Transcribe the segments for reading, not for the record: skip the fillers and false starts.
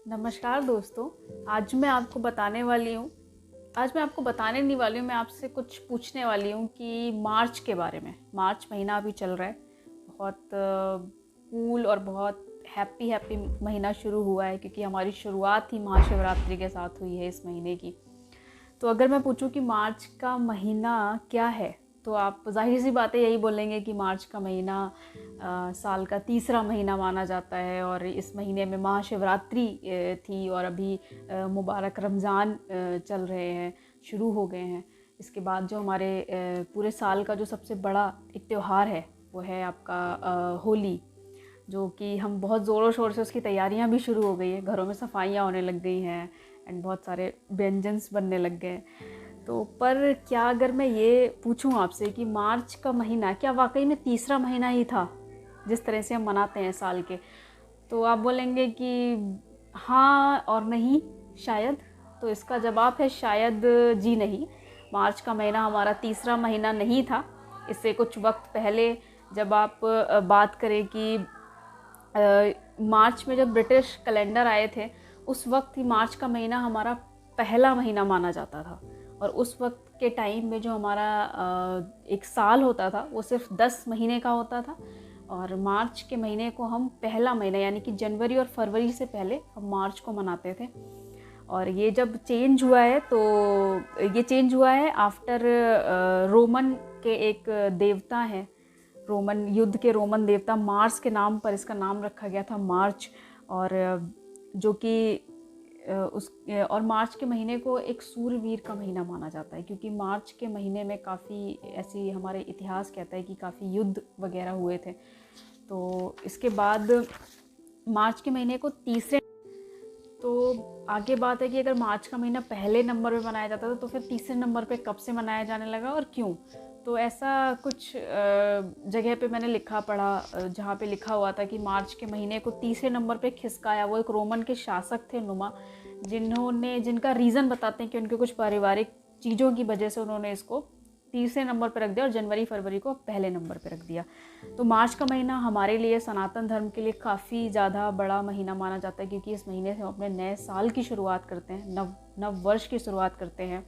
नमस्कार दोस्तों। आज मैं आपको बताने वाली हूँ आज मैं आपको बताने नहीं वाली हूँ, मैं आपसे कुछ पूछने वाली हूँ कि मार्च के बारे में। मार्च महीना अभी चल रहा है, बहुत कूल और बहुत हैप्पी हैप्पी महीना शुरू हुआ है, क्योंकि हमारी शुरुआत ही महाशिवरात्रि के साथ हुई है इस महीने की। तो अगर मैं पूछूं कि मार्च का महीना क्या है, तो आप जाहिर सी बात है यही बोलेंगे कि मार्च का महीना साल का तीसरा महीना माना जाता है, और इस महीने में महाशिवरात्रि थी, और अभी मुबारक रमज़ान चल रहे हैं, शुरू हो गए हैं। इसके बाद जो हमारे पूरे साल का जो सबसे बड़ा एक त्यौहार है वो है आपका होली, जो कि हम बहुत ज़ोरों शोर से उसकी तैयारियां भी शुरू हो गई है, घरों में सफाइयां होने लग गई हैं एंड बहुत सारे व्यंजन्स बनने लग गए। तो पर क्या अगर मैं ये पूछूं आपसे कि मार्च का महीना क्या वाकई में तीसरा महीना ही था जिस तरह से हम मनाते हैं साल के, तो आप बोलेंगे कि हाँ और नहीं शायद। तो इसका जवाब है शायद जी नहीं। मार्च का महीना हमारा तीसरा महीना नहीं था। इससे कुछ वक्त पहले जब आप बात करें कि मार्च में जब ब्रिटिश कैलेंडर आए थे, उस वक्त ही मार्च का महीना हमारा पहला महीना माना जाता था। और उस वक्त के टाइम में जो हमारा एक साल होता था वो सिर्फ 10 महीने का होता था, और मार्च के महीने को हम पहला महीना यानी कि जनवरी और फरवरी से पहले हम मार्च को मनाते थे। और ये जब चेंज हुआ है, तो ये चेंज हुआ है आफ्टर रोमन के एक देवता हैं, रोमन युद्ध के रोमन देवता मार्स के नाम पर इसका नाम रखा गया था मार्च। और जो कि उस और मार्च के महीने को एक सूरवीर का महीना माना जाता है, क्योंकि मार्च के महीने में काफ़ी ऐसी हमारे इतिहास कहता है कि काफ़ी युद्ध वगैरह हुए थे। तो इसके बाद मार्च के महीने को तीसरे, तो आगे बात है कि अगर मार्च का महीना पहले नंबर पे मनाया जाता था, तो फिर तीसरे नंबर पे कब से मनाया जाने लगा और क्यों। तो ऐसा कुछ जगह पे मैंने लिखा पढ़ा, जहाँ पे लिखा हुआ था कि मार्च के महीने को तीसरे नंबर पे खिसकाया वो एक रोमन के शासक थे नुमा, जिनका रीज़न बताते हैं कि उनके कुछ पारिवारिक चीज़ों की वजह से उन्होंने इसको तीसरे नंबर पर रख दिया और जनवरी फरवरी को पहले नंबर पर रख दिया। तो मार्च का महीना हमारे लिए सनातन धर्म के लिए काफ़ी ज़्यादा बड़ा महीना माना जाता है, क्योंकि इस महीने से हम अपने नए साल की शुरुआत करते हैं, नव वर्ष की शुरुआत करते हैं।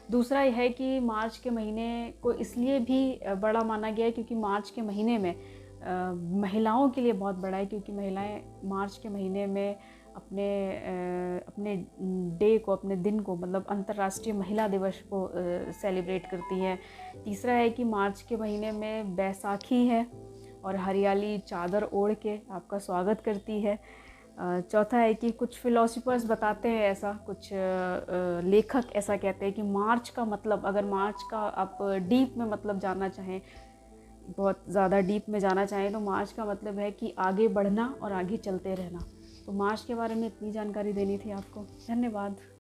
दूसरा यह है कि मार्च के महीने को इसलिए भी बड़ा माना गया है क्योंकि मार्च के महीने में महिलाओं के लिए बहुत बड़ा है, क्योंकि महिलाएं मार्च के महीने में अपने डे को, अपने दिन को, मतलब अंतर्राष्ट्रीय महिला दिवस को सेलिब्रेट करती हैं। तीसरा है कि मार्च के महीने में बैसाखी है और हरियाली चादर ओढ़ के आपका स्वागत करती है। चौथा है कि कुछ फिलोसफर्स बताते हैं, ऐसा कुछ लेखक ऐसा कहते हैं कि मार्च का मतलब, अगर मार्च का आप डीप में मतलब जानना चाहें, बहुत ज़्यादा डीप में जाना चाहें, तो मार्च का मतलब है कि आगे बढ़ना और आगे चलते रहना। तो मार्च के बारे में इतनी जानकारी देनी थी आपको। धन्यवाद।